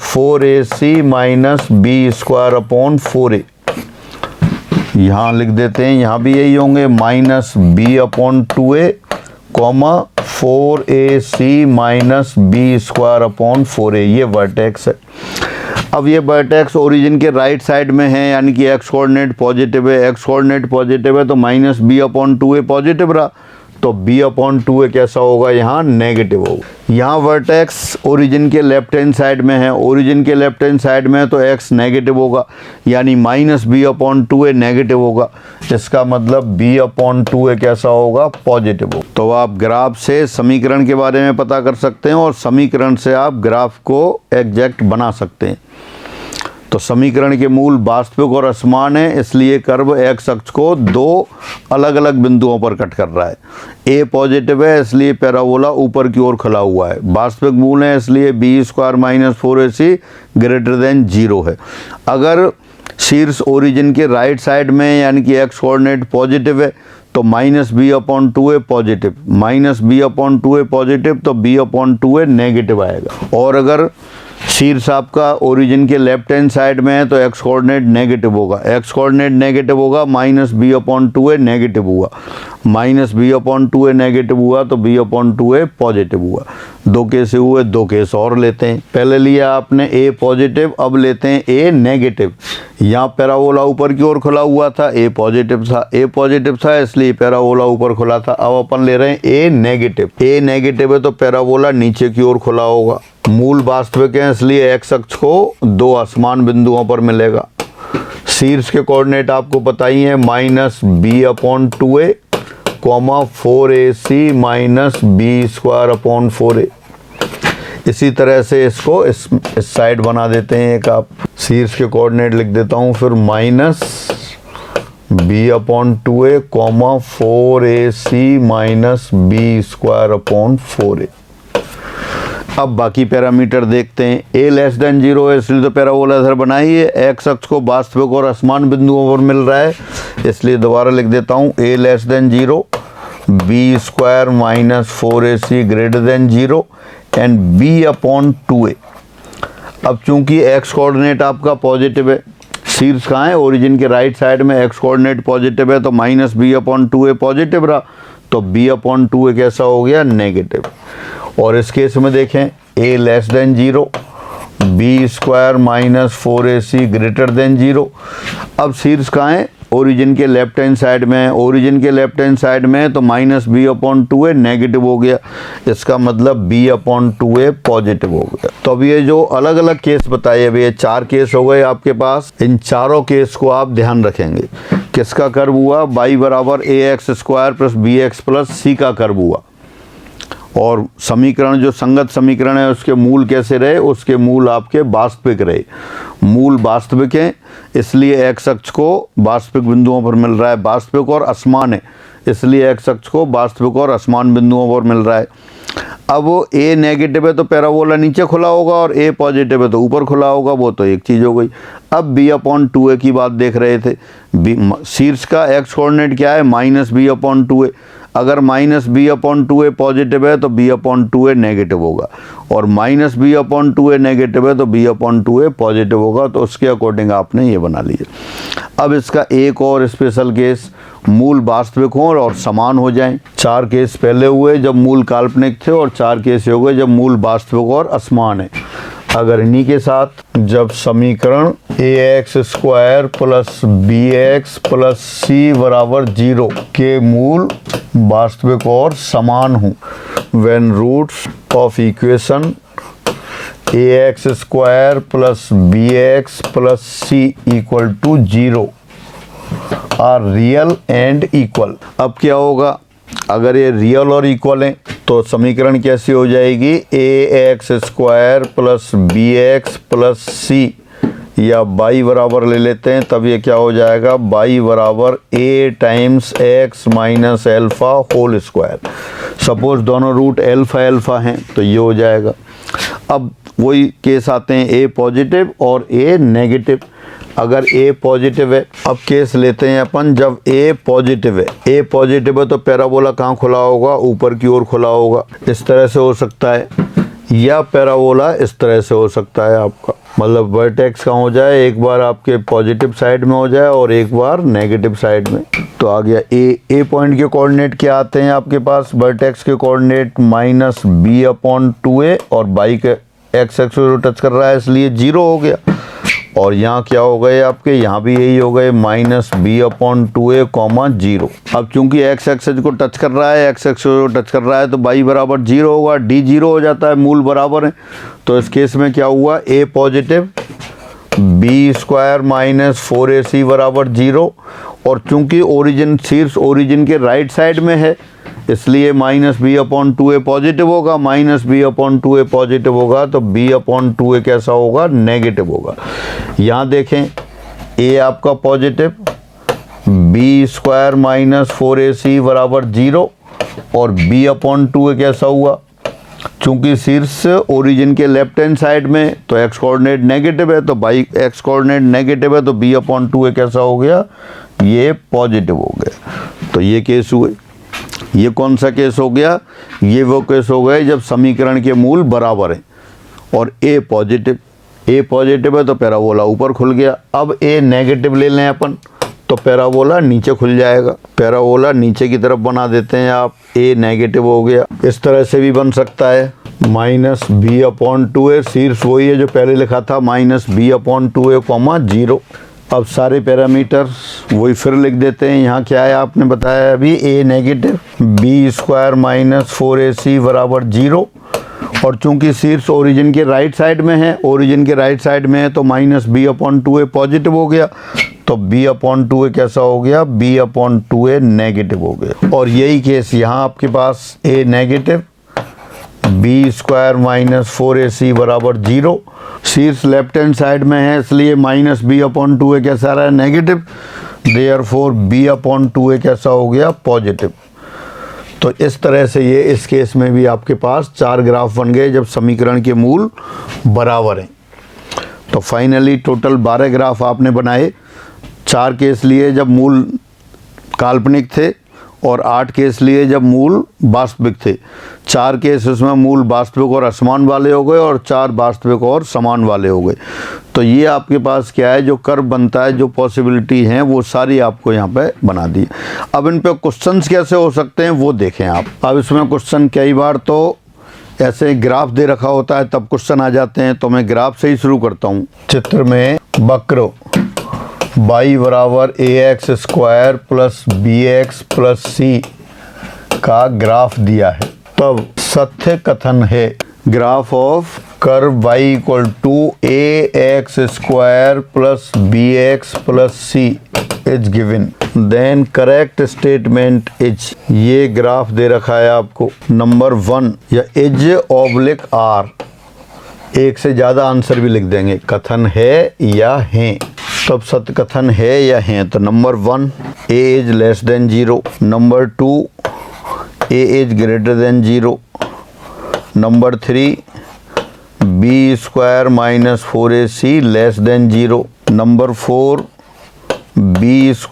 4ac minus B square upon 4a। यहाँ लिख देते हैं, यहाँ भी यही होंगे, minus B upon 2a comma 4ac minus B square upon 4a, ये वर्टेक्स है। अब ये वर्टेक्स ओरिजिन के राइट साइड में है, यानी कि एक्स कोऑर्डिनेट पॉजिटिव है, एक्स कोऑर्डिनेट पॉजिटिव है तो minus B upon 2a positive रहा, तो b/2a कैसा होगा, यहाँ नेगेटिव होगा। यहाँ वर्टेक्स ओरिजिन के लेफ्ट हैंड साइड में है, ओरिजिन के लेफ्ट हैंड साइड में है तो x नेगेटिव होगा, यानी -b/2a नेगेटिव होगा। इसका मतलब b/2a कैसा होगा, पॉजिटिव होगा। तो आप ग्राफ से समीकरण के बारे में पता कर सकते हैं और समीकरण से आप ग्राफ को एग्जैक्ट बना सकते हैं। तो समीकरण के मूल वास्तविक और असमान है, इसलिए कर्व एक्स अक्ष को दो अलग अलग बिंदुओं पर कट कर रहा है। ए पॉजिटिव है इसलिए पैराबोला ऊपर की ओर खुला हुआ है, वास्तविक मूल है इसलिए b² - 4ac ग्रेटर देन 0 है। अगर शीर्ष ओरिजिन के राइट साइड में यानी कि एक्स कोऑर्डिनेट पॉजिटिव है तो -b/2a पॉजिटिव, -b/2a पॉजिटिव तो b/2a नेगेटिव आएगा। और अगर शीर्ष आपका ओरिजिन के लेफ्ट हैंड साइड में है तो एक्स कोऑर्डिनेट नेगेटिव होगा, एक्स कोऑर्डिनेट नेगेटिव होगा -b/2a नेगेटिव हुआ, -b/2a नेगेटिव हुआ तो b/2a पॉजिटिव हुआ। दो केस हुए, दो केस और लेते हैं। पहले लिया आपने a पॉजिटिव, अब लेते हैं a नेगेटिव। यहाँ पैराबोला ऊपर की ओर खुला हुआ था, a पॉजिटिव था, a पॉजिटिव था इसलिए पैराबोला ऊपर खुला था। अब अपन ले रहे हैं a नेगेटिव, a नेगेटिव है तो पैराबोला नीचे की ओर खुला होगा। मूल वास्तविक है इसलिए एक्स अक्ष को दो असमान बिंदुओं पर मिलेगा। शीर्ष के कोऑर्डिनेट आपको पता ही है, -b/2a, 4ac -b²/4a। इसी तरह से इसको इस साइड बना देते हैं। एक आप शीर्ष के कोऑर्डिनेट लिख देता हूँ, फिर -b/2a, 4ac -b²/4a। अब बाकी पैरामीटर देखते हैं। a <0 है इसलिए तो पैराबोला इधर बनाई है, एक्स अक्ष को वास्तविक और असमान बिंदुओं पर मिल रहा है इसलिए दोबारा लिख देता हूँ a <0, b² - 4ac greater than 0 and b/2a। अब चूंकि x कोऑर्डिनेट आपका पॉजिटिव है, शीर्ष कहाँ है, ओरिजिन के राइट साइड में x कोऑर्डिनेट पॉजिटिव है तो -b/2a पॉजिटिव रहा तो b/2a कैसा हो गया, नेगेटिव। और इस केस में देखें a <0, b² - 4ac greater than 0। अब शीर्ष कहाँ है, ओरिजिन के लेफ्ट हैंड साइड में है, ओरिजिन के लेफ्ट हैंड साइड में है तो -b/2a नेगेटिव हो गया, इसका मतलब b/2a पॉजिटिव हो गया। तो अब ये जो अलग अलग केस बताए, अभी ये 4 केस हो गए आपके पास। इन चारों केस को आप ध्यान रखेंगे। किसका कर्व हुआ, y = ax² + bx + c का कर्व हुआ। और समीकरण जो संगत समीकरण है उसके मूल कैसे रहे, उसके मूल आपके वास्तविक रहे। मूल वास्तविक हैं इसलिए एक्स अक्ष को वास्तविक बिंदुओं पर मिल रहा है, वास्तविक और असमान है इसलिए एक्स अक्ष को वास्तविक और असमान बिंदुओं पर मिल रहा है। अब वो a नेगेटिव है तो पैराबोला नीचे खुला होगा और a पॉजिटिव है तो ऊपर खुला होगा, वो तो एक चीज़ हो गई। अब b/2a की बात देख रहे थे। शीर्ष का x कोऑर्डिनेट क्या है, -b/2a। अगर -b/2a पॉजिटिव है तो b/2a नेगेटिव होगा और -b/2a नेगेटिव है तो b/2a पॉजिटिव होगा। तो उसके अकॉर्डिंग आपने ये बना लिया। अब इसका एक और स्पेशल केस, मूल वास्तविक हों और समान हो जाएं। 4 केस पहले हुए जब मूल काल्पनिक थे और 4 केस हो गए जब मूल वास्तविक और असमान है। अगर इन्हीं के साथ जब समीकरण ax² + bx + c = 0 के मूल वास्तविक और समान हों, when roots of equation ax² + bx + c = 0 are real and equal। अब क्या होगा, अगर ये रियल और इक्वल हैं तो समीकरण कैसी हो जाएगी, ax² + bx + c या y बराबर ले लेते हैं, तब ये क्या हो जाएगा, y = a × x - alpha whole square. Suppose दोनों रूट अल्फ़ा हैं तो ये हो जाएगा। अब वही केस आते हैं a पॉजिटिव और a नेगेटिव। अगर a पॉजिटिव है, अब केस लेते हैं अपन जब a पॉजिटिव है। a पॉजिटिव है तो पैराबोला कहाँ खुला होगा, ऊपर की ओर खुला होगा। इस तरह से हो सकता है या पैराबोला इस तरह से हो सकता है आपका, मतलब वर्टेक्स कहाँ हो जाए, एक बार आपके पॉजिटिव साइड में हो जाए और एक बार नेगेटिव साइड में। तो आ गया a पॉइंट के कोऑर्डिनेट क्या आते हैं आपके पास, वर्टेक्स के कोऑर्डिनेट -b/2a और y के x एक्सिस को टच कर रहा है इसलिए 0 हो गया। और यहाँ क्या हो गए आपके, यहाँ भी यही हो गए -b/2a, 0। अब चूंकि x एक्सिस को टच कर रहा है, x एक्सिस को टच कर रहा है तो y बराबर 0 होगा, d 0 हो जाता है, मूल बराबर है। तो इस केस में क्या हुआ, a पॉजिटिव, b² - 4ac बराबर 0। और चूंकि ओरिजिन, शीर्ष ओरिजिन के राइट साइड में है, इसलिए -b/2a पॉजिटिव होगा, -b/2a पॉजिटिव होगा तो b/2a कैसा होगा, नेगेटिव होगा। यहाँ देखें a आपका पॉजिटिव, b² - 4ac बराबर 0 और b/2a कैसा हुआ, चूंकि शीर्ष ओरिजिन के लेफ्ट हैंड साइड में तो x कोऑर्डिनेट नेगेटिव है, तो बाई x कोऑर्डिनेट नेगेटिव है तो b/2a कैसा हो गया, ये पॉजिटिव हो गया। तो ये केस हुए। ये कौन सा केस हो गया, ये वो केस हो गए जब समीकरण के मूल बराबर हैं और a पॉजिटिव है तो पैराबोला ऊपर खुल गया। अब a नेगेटिव ले लें अपन तो पैराबोला नीचे खुल जाएगा। पैराबोला नीचे की तरफ बना देते हैं आप, a नेगेटिव हो गया। इस तरह से भी बन सकता है, -b/2a, शीर्ष वही है जो पहले लिखा था, -b/2a, 0। अब सारे पैरामीटर वही फिर लिख देते हैं। यहाँ क्या है आपने बताया अभी, a नेगेटिव, b² - 4ac बराबर 0। और चूंकि शीर्ष ओरिजिन के राइट साइड में है, ओरिजिन के राइट साइड में है तो -b/2a पॉजिटिव हो गया, तो b/2a कैसा हो गया, b/2a नेगेटिव हो गया। और यही केस यहाँ आपके पास a नेगेटिव, b² - 4ac बराबर 0। शीर्ष लेफ्ट हैंड साइड में है इसलिए -b/2a कैसा रहा है, नेगेटिव, देयरफॉर b/2a कैसा हो गया, पॉजिटिव। तो इस तरह से ये इस केस में भी आपके पास 4 ग्राफ बन गए जब समीकरण के मूल बराबर हैं। तो फाइनली टोटल 12 ग्राफ आपने बनाए। 4 केस लिए जब मूल काल्पनिक थे और 8 केस लिए जब मूल वास्तविक थे। 4 केस उसमें मूल वास्तविक और असमान वाले हो गए और 4 वास्तविक और समान वाले हो गए। तो ये आपके पास क्या है, जो कर्व बनता है, जो पॉसिबिलिटी हैं वो सारी आपको यहाँ पे बना दी। अब इन पे क्वेश्चंस कैसे हो सकते हैं वो देखें आप। अब इसमें क्वेश्चन कई बार तो ऐसे ग्राफ दे रखा होता है तब क्वेश्चन आ जाते हैं, तो मैं ग्राफ से ही शुरू करता हूँ। चित्र में वक्र y बराबर ax² plus bx plus c का ग्राफ दिया है, तब सत्य कथन है graph of curve y = ax² plus bx plus c is given, then correct statement is. ये ग्राफ दे रखा है आपको। नंबर 1 या इज r, एक से ज़्यादा आंसर भी लिख देंगे, कथन है या हैं, तब सत्य कथन है या हैं। तो number 1 a is less than 0, number 2 a is greater than 0, number 3 b² - 4ac less than 0, number 4 b² -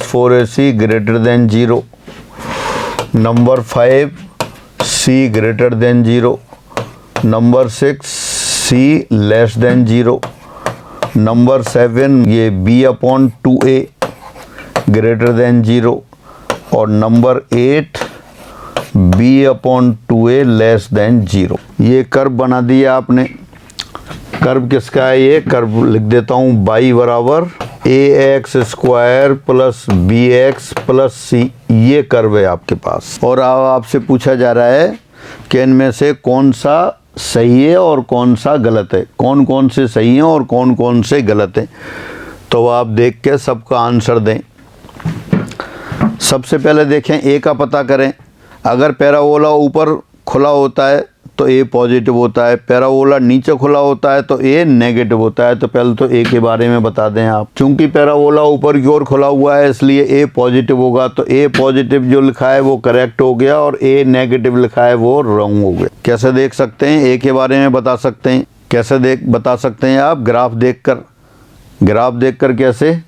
4ac greater than 0, number 5 c greater than 0, number 6 c less than 0, number 7 ये b/2a ग्रेटर देन 0 और नंबर 8 b/2a लेस देन 0। ये कर्व बना दिया आपने। कर्व किसका है, ये कर्व लिख देता हूँ, y बराबर ax² plus bx plus c, ये कर्व है आपके पास। और अब आपसे पूछा जा रहा है कि इनमें से कौन सा सही है और कौन सा गलत है, कौन कौन से सही हैं और कौन कौन से गलत हैं। तो आप देख के सबका आंसर दें। सबसे पहले देखें a का पता करें। अगर पैराबोला ऊपर खुला होता है तो a पॉजिटिव होता है, पैराबोला नीचे खुला होता है तो a नेगेटिव होता है। तो पहले तो a के बारे में बता दें आप। चूंकि पैराबोला ऊपर की ओर खुला हुआ है इसलिए a पॉजिटिव होगा, तो a पॉजिटिव जो लिखा है वो करेक्ट हो गया और a नेगेटिव लिखा है वो रॉन्ग हो गया। कैसे देख सकते हैं, a के बारे में बता सकते हैं। कैसे बता सकते हैं आप, ग्राफ देखकर। ग्राफ देखकर कैसे,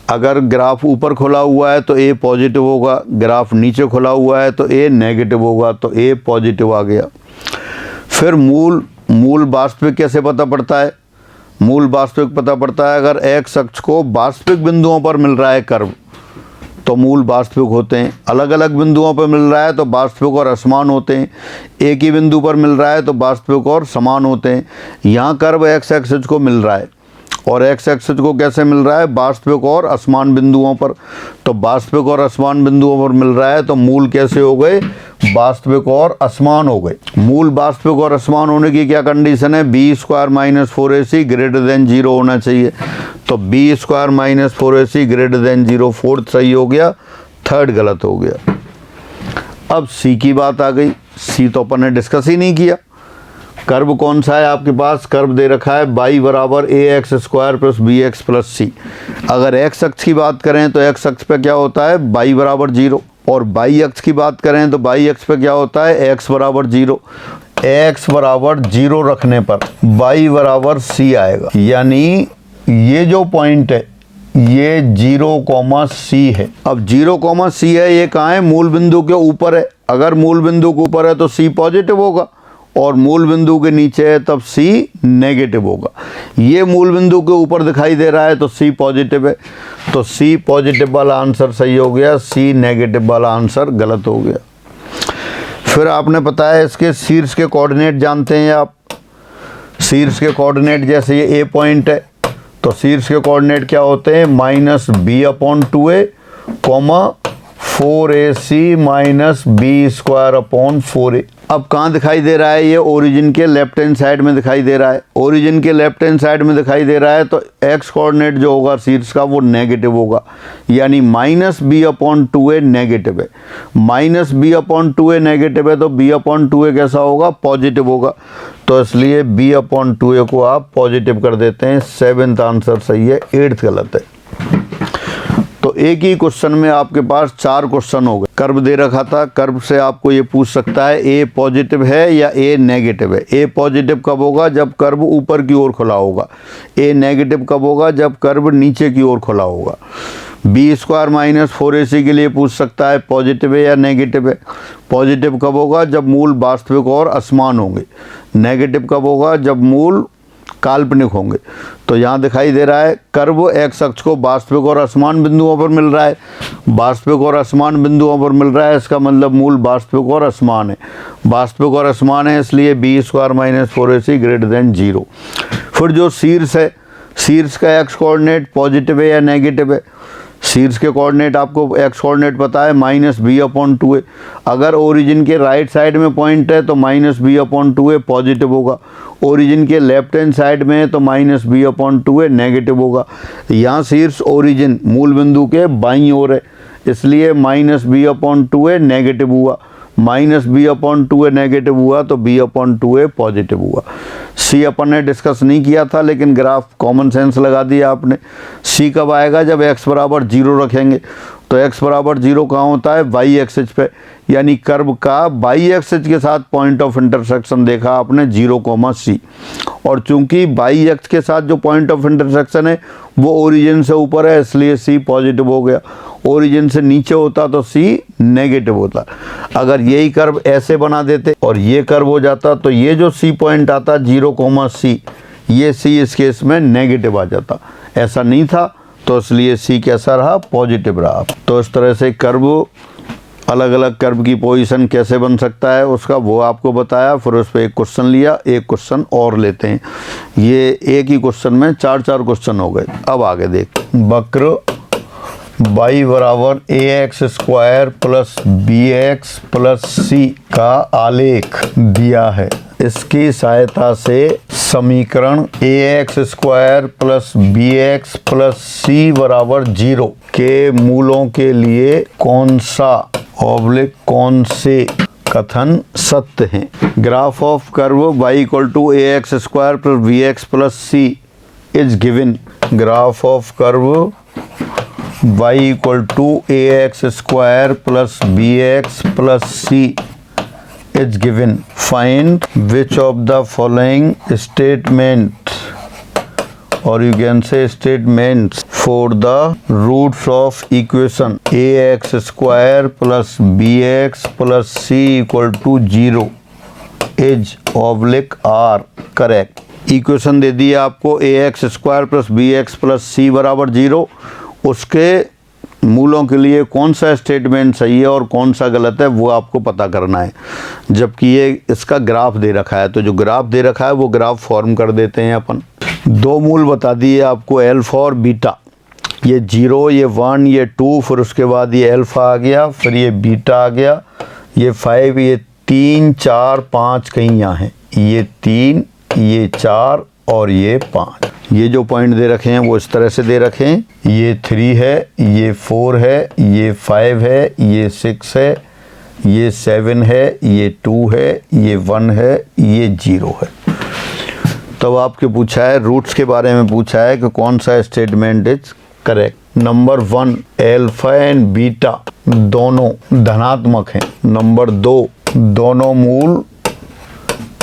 अगर ग्राफ ऊपर खुला हुआ है तो a पॉजिटिव होगा, ग्राफ नीचे खुला हुआ है तो a नेगेटिव होगा, तो a पॉजिटिव आ गया। फिर मूल वास्तविक कैसे पता पड़ता है, मूल वास्तविक पता पड़ता है अगर x अक्ष को वास्तविक बिंदुओं पर मिल रहा है कर्व तो मूल वास्तविक होते हैं, अलग अलग बिंदुओं पर मिल रहा है तो वास्तविक और असमान होते हैं, एक ही बिंदु पर मिल रहा है तो वास्तविक और समान होते हैं। यहाँ कर्व x एक्सिस को मिल रहा है और एक्स एक्सिस को कैसे मिल रहा है, वास्तविक और असमान बिंदुओं पर। तो वास्तविक और असमान बिंदुओं पर मिल रहा है तो मूल कैसे हो गए, वास्तविक और असमान हो गए। मूल वास्तविक और असमान होने की क्या कंडीशन है, B square minus 4ac greater than 0 होना चाहिए। तो B square minus 4ac greater than 0 fourth सही हो गया, थर्ड गलत हो गया। अब सी की बात आ गई। सी तो अपन ने डिस्कस ही नहीं किया। कर्व कौन सा है आपके पास, कर्व दे रखा है y बराबर a x square plus b x plus c. अगर x अक्ष की बात करें तो x अक्ष पे क्या होता है, y बराबर 0, और y अक्ष की बात करें तो y अक्ष पे क्या होता है, x बराबर 0। x बराबर 0 रखने पर y बराबर c आएगा, यानी ये जो पॉइंट है ये 0, c है। अब 0, c है, ये कहाँ है, मूल बिंदु के ऊपर है। अगर मूल बिंदु के ऊपर है तो c पॉजिटिव होगा, और मूल बिंदु के नीचे है तब c नेगेटिव होगा। ये मूल बिंदु के ऊपर दिखाई दे रहा है तो c पॉजिटिव है, तो c पॉजिटिव वाला आंसर सही हो गया, c नेगेटिव वाला आंसर गलत हो गया। फिर आपने पता है इसके शीर्ष के कोऑर्डिनेट जानते हैं आप। शीर्ष के कोऑर्डिनेट जैसे ये a पॉइंट है तो शीर्ष के कोऑर्डिनेट क्या होते हैं, -b/2a, 4ac minus B square upon 4a। अब कहाँ दिखाई दे रहा है, ये ओरिजिन के लेफ्ट हैंड साइड में दिखाई दे रहा है। ओरिजिन के लेफ्ट हैंड साइड में दिखाई दे रहा है तो एक्स कोऑर्डिनेट जो होगा शीर्ष का वो नेगेटिव होगा, यानी -b/2a नेगेटिव है। -b/2a नेगेटिव है तो b/2a कैसा होगा, पॉजिटिव होगा। तो इसलिए b/2a को आप पॉजिटिव कर देते हैं। 7th आंसर सही है, 8th गलत है। तो एक ही क्वेश्चन में आपके पास 4 क्वेश्चन हो गए। कर्व दे रखा था, कर्व से आपको ये पूछ सकता है ए पॉजिटिव है या ए नेगेटिव है। ए पॉजिटिव कब होगा, जब कर्व ऊपर की ओर खुला होगा। ए नेगेटिव कब होगा, जब कर्व नीचे की ओर खुला होगा। बी स्क्वायर माइनस 4ac के लिए पूछ सकता है पॉजिटिव है या नेगेटिव है। पॉजिटिव कब होगा, जब मूल वास्तविक और असमान होंगे। नेगेटिव कब होगा, जब मूल काल्पनिक होंगे। तो यहाँ दिखाई दे रहा है कर्व एक्स अक्ष को वास्तविक और असमान बिंदुओं पर मिल रहा है। वास्तविक और असमान बिंदुओं पर मिल रहा है, इसका मतलब मूल वास्तविक और असमान है। वास्तविक और असमान है इसलिए B square minus 4ac greater than 0। फिर जो शीर्ष है, शीर्ष का एक्स कोऑर्डिनेट पॉजिटिव है या नेगेटिव है। शीर्ष के कोऑर्डिनेट आपको एक्स कोऑर्डिनेट पता है -b/2a। अगर ओरिजिन के राइट साइड में पॉइंट है तो -b/2a पॉजिटिव होगा। ओरिजिन के लेफ्ट हैंड साइड में है तो -b/2a नेगेटिव होगा। यहाँ शीर्ष ओरिजिन मूल बिंदु के बाईं ओर है इसलिए -b/2a नेगेटिव हुआ। -b/2a नेगेटिव हुआ तो b/2a पॉजिटिव हुआ। सी अपन ने डिस्कस नहीं किया था, लेकिन ग्राफ कॉमन सेंस लगा दिया आपने। सी कब आएगा, जब x बराबर 0 रखेंगे। तो x बराबर 0 कहाँ होता है, y एक्सिस पे, यानी कर्व का y एक्सिस के साथ पॉइंट ऑफ इंटरसेक्शन देखा आपने 0, c। और चूंकि y एक्स के साथ जो पॉइंट ऑफ इंटरसेक्शन है वो ओरिजिन से ऊपर है इसलिए c पॉजिटिव हो गया। ओरिजिन से नीचे होता तो c नेगेटिव होता। अगर यही कर्व ऐसे बना देते और ये कर्व हो जाता तो ये जो c पॉइंट आता 0, c, ये c इस केस में नेगेटिव आ जाता। ऐसा नहीं था तो इसलिए c कैसा रहा, पॉजिटिव रहा। तो इस तरह से कर्व, अलग अलग कर्व की पोजीशन कैसे बन सकता है उसका वो आपको बताया। फिर उस पर एक क्वेश्चन लिया, एक क्वेश्चन और लेते हैं। ये एक ही क्वेश्चन में 4 क्वेश्चन हो गए। अब आगे देख, वक्र y बराबर ax square plus bx plus c का आलेख दिया है। इसकी सहायता से समीकरण ax square plus bx plus c बराबर 0 के मूलों के लिए कौन सा कौन से कथन सत्य हैं। Graph of curve y equal to ax square plus bx plus c is given. Graph of curve y equal to ax square plus bx plus c is given. Find which of the following statement, or you can say statements, for the roots of equation ax square plus bx plus c equal to 0 is are correct. Equation दे दी है आपको ax square plus bx plus c बराबर 0। उसके मूलों के लिए कौन सा स्टेटमेंट सही है और कौन सा गलत है वो आपको पता करना है। जबकि ये इसका ग्राफ दे रखा है तो जो ग्राफ दे रखा है वो ग्राफ फॉर्म कर देते हैं अपन। दो मूल बता दिए आपको अल्फा और बीटा, ये 0, ये 1, ये 2, फिर उसके बाद ये अल्फा आ गया, फिर ये बीटा आ गया, ये 5, ये 3, 4, 5 कहीं यहाँ है, ये 3, ये 4 और ये 5। ये जो पॉइंट दे रखे हैं वो इस तरह से दे रखे हैं, ये 3 है, ये 4 है, ये 5 है, ये 6 है, ये 7 है, ये 2 है, ये 1 है, ये 0 है। तब आपके पूछा है रूट्स के बारे में, पूछा है कि कौन सा statement is correct. Number 1, alpha and beta दोनों धनात्मक हैं। नंबर 2, दोनों मूल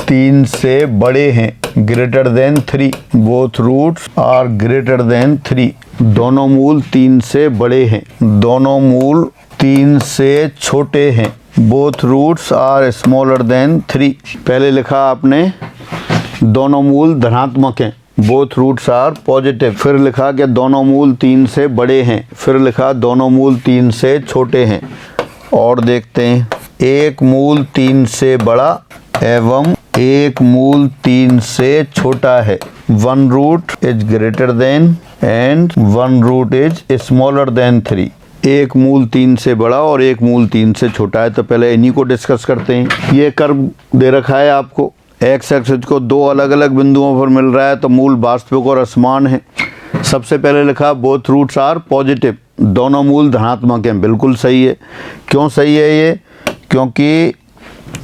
3 से बड़े हैं, greater than 3, both roots are greater than 3। दोनों मूल 3 से बड़े हैं, दोनों मूल 3 से छोटे हैं, both roots are smaller than 3। पहले लिखा आपने दोनों मूल धनात्मक हैं, बोथ रूट्स आर पॉजिटिव। फिर लिखा कि दोनों मूल 3 से बड़े हैं, फिर लिखा दोनों मूल 3 से छोटे हैं। और देखते हैं, एक मूल 3 से बड़ा एवं एक मूल 3 से छोटा है। 1 root is greater than and 1 root is smaller than 3। एक मूल 3 से बड़ा और एक मूल 3 से छोटा है। तो पहले इन्हीं को डिस्कस करते हैं। ये कर्व दे रखा है आपको, एक्स एक्सिस को 2 अलग अलग बिंदुओं पर मिल रहा है, तो मूल वास्तविक और असमान है। सबसे पहले लिखा बोथ रूट्स आर पॉजिटिव, दोनों मूल धनात्मक हैं, बिल्कुल सही है। क्यों सही है ये? क्योंकि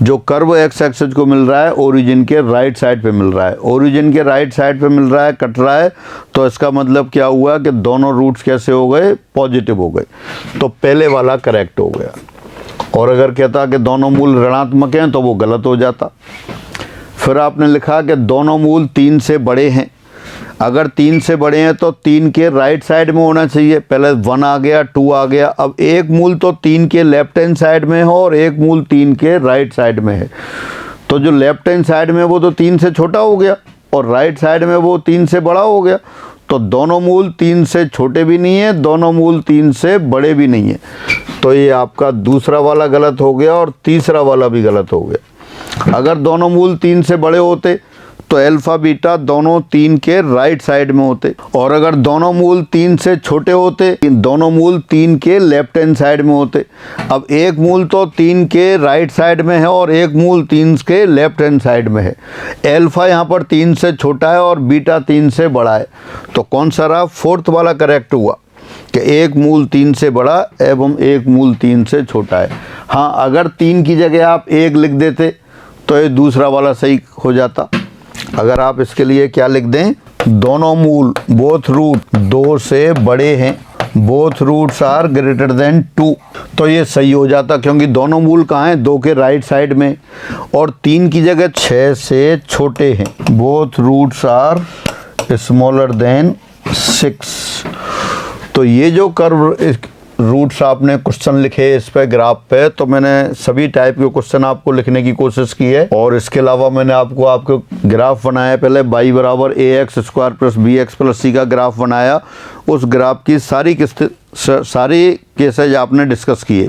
जो कर्व एक्स एक्सिस को मिल रहा है ओरिजिन के राइट साइड पे मिल रहा है, ओरिजिन के राइट साइड पे मिल रहा है, कट रहा है, तो इसका मतलब क्या हुआ कि दोनों रूट्स कैसे हो गए? पॉजिटिव हो गए। तो पहले वाला करेक्ट हो गया। और अगर कहता कि दोनों मूल ऋणात्मक हैं तो वो गलत हो जाता। फिर आपने लिखा कि दोनों मूल 3 से बड़े हैं। अगर 3 से बड़े हैं तो 3 के राइट साइड में होना चाहिए। पहले 1 आ गया, 2 आ गया, अब एक मूल तो 3 के लेफ्ट हैंड साइड में हो और एक मूल 3 के राइट साइड में है। तो जो लेफ्ट हैंड साइड में वो तो 3 से छोटा हो गया और राइट साइड में वो 3 से बड़ा हो गया। तो दोनों मूल 3 से छोटे भी नहीं है, दोनों मूल 3 से बड़े भी नहीं है। तो ये आपका दूसरा वाला गलत हो गया और तीसरा वाला भी गलत हो गया। अगर दोनों मूल 3 से बड़े होते तो अल्फा बीटा दोनों 3 के राइट साइड में होते, और अगर दोनों मूल 3 से छोटे होते दोनों मूल 3 के लेफ्ट हैंड साइड में होते। अब एक मूल तो 3 के राइट साइड में है और एक मूल 3 के लेफ्ट हैंड साइड में है। अल्फा यहाँ पर 3 से छोटा है और बीटा 3 से बड़ा है। तो कौन सा रहा? फोर्थ वाला करेक्ट हुआ कि एक मूल 3 से बड़ा एवं एक मूल 3 से छोटा है। हाँ, अगर 3 की जगह आप 1 लिख देते तो ये दूसरा वाला सही हो जाता। अगर आप इसके लिए क्या लिख दें? दोनों मूल बोथ रूट 2 से बड़े हैं, both roots are greater than 2, तो ये सही हो जाता। क्योंकि दोनों मूल कहाँ हैं? 2 के राइट साइड में, और 3 की जगह 6 से छोटे हैं। Both roots are smaller than 6। तो ये जो कर्व रूट्स आपने क्वेश्चन लिखे इस पे ग्राफ पे, तो मैंने सभी टाइप के क्वेश्चन आपको लिखने की कोशिश की है। और इसके अलावा मैंने आपको ग्राफ बनाया, पहले y बराबर ax square plus bx plus c का ग्राफ बनाया। उस ग्राफ की सारी केसेज आपने डिस्कस किए,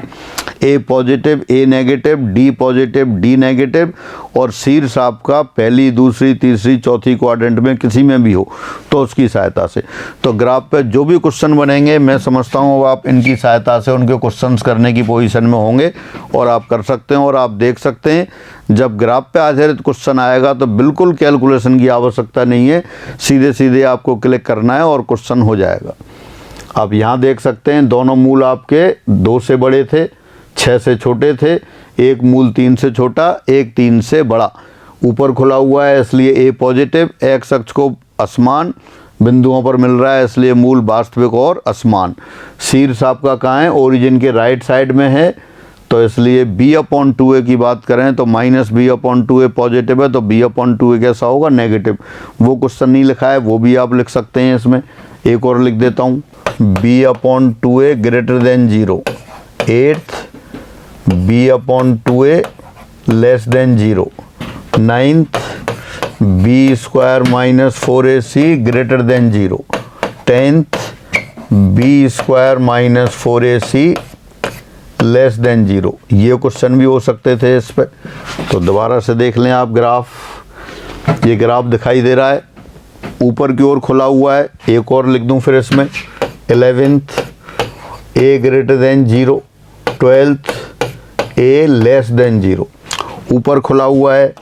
a positive, a negative, D positive, D negative, और शीर्ष आपका पहली, दूसरी, तीसरी, चौथी क्वाड्रेंट में किसी में भी हो तो उसकी सहायता से। तो ग्राफ पे जो भी क्वेश्चन बनेंगे मैं समझता हूँ आप इनकी सहायता से उनके क्वेश्चंस करने की पोजीशन में होंगे और आप कर सकते हैं। और आप देख सकते हैं जब ग्राफ पे आधारित क्वेश्चन आएगा तो बिल्कुल कैलकुलेशन की आवश्यकता नहीं है, सीधे सीधे आपको क्लिक करना है और क्वेश्चन हो जाएगा। आप यहाँ देख सकते हैं दोनों मूल आपके 2 से बड़े थे, 6 से छोटे थे, एक मूल 3 से छोटा, एक 3 से बड़ा। ऊपर खुला हुआ है इसलिए ए पॉजिटिव, एक्स अक्ष को असमान बिंदुओं पर मिल रहा है इसलिए मूल वास्तविक और असमान। शीर्ष आपका कहाँ है? ओरिजिन के राइट साइड में है, तो इसलिए b/2a की बात करें तो -b/2a पॉजिटिव है, तो b/2a कैसा होगा? नेगेटिव। वो क्वेश्चन नहीं लिखा है, वो भी आप लिख सकते हैं। इसमें एक और लिख देता हूँ, b/2a greater than 0, 8th b/2a less than 0, 9th b² - 4ac greater than 0, 10th b² - 4ac less than 0। ये क्वेश्चन भी हो सकते थे इस पे। तो दोबारा से देख लें आप ग्राफ, ये ग्राफ दिखाई दे रहा है, ऊपर की ओर खुला हुआ है, एक और लिख दूं फिर इसमें 11th a greater than 0, 12th a less than 0। ऊपर खुला हुआ है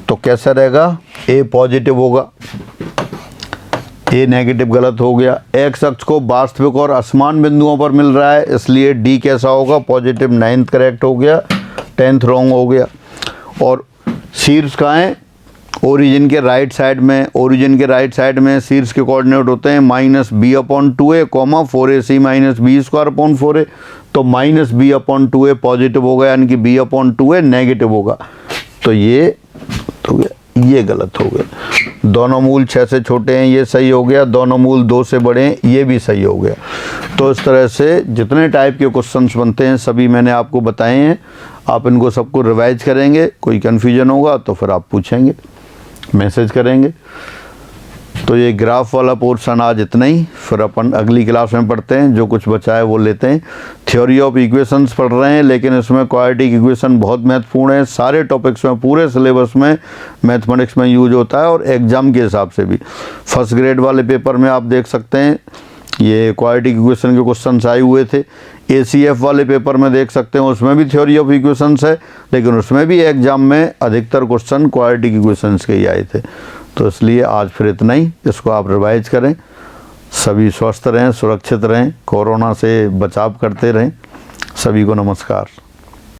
तो कैसा रहेगा, a पॉजिटिव होगा, a नेगेटिव गलत हो गया। x अक्ष को वास्तविक और असमान बिंदुओं पर मिल रहा है, इसलिए d कैसा होगा, पॉजिटिव। 9th करेक्ट हो गया, 10th रॉन्ग हो गया। और शीर्ष कहाँ है, ओरिजिन के राइट साइड में। ओरिजिन के राइट साइड में शीर्ष के कोऑर्डिनेट होते हैं -b/2a, 4ac - b²/4a। तो -b/2a पॉजिटिव होगा, यानी कि b/2a नेगेटिव होगा। तो ये गलत हो गया। दोनों मूल 6 से छोटे हैं, ये सही हो गया। दोनों मूल 2 से बड़े हैं, ये भी सही हो गया। तो इस तरह से जितने टाइप के क्वेश्चंस बनते हैं सभी मैंने आपको बताए हैं। आप इनको सबको रिवाइज करेंगे, कोई कन्फ्यूजन होगा तो फिर आप पूछेंगे, मैसेज करेंगे। तो ये ग्राफ वाला पोर्शन आज इतना ही, फिर अपन अगली क्लास में पढ़ते हैं, जो कुछ बचा है वो लेते हैं। थ्योरी ऑफ इक्वेशंस पढ़ रहे हैं, लेकिन इसमें क्वाड्रेटिक इक्वेशन बहुत महत्वपूर्ण है। सारे टॉपिक्स में, पूरे सिलेबस में मैथमेटिक्स में यूज होता है, और एग्ज़ाम के हिसाब से भी। फर्स्ट ग्रेड वाले पेपर में आप देख सकते हैं ये क्वाड्रेटिक इक्वेशन के क्वेश्चन आए हुए थे। ACF वाले पेपर में देख सकते हैं, उसमें भी थ्योरी ऑफ इक्वेशंस है, लेकिन उसमें भी एग्जाम में अधिकतर क्वेश्चन क्वाड्रेटिक इक्वेशंस के ही आए थे। तो इसलिए आज फिर इतना ही, इसको आप रिवाइज करें। सभी स्वस्थ रहें, सुरक्षित रहें, कोरोना से बचाव करते रहें। सभी को नमस्कार।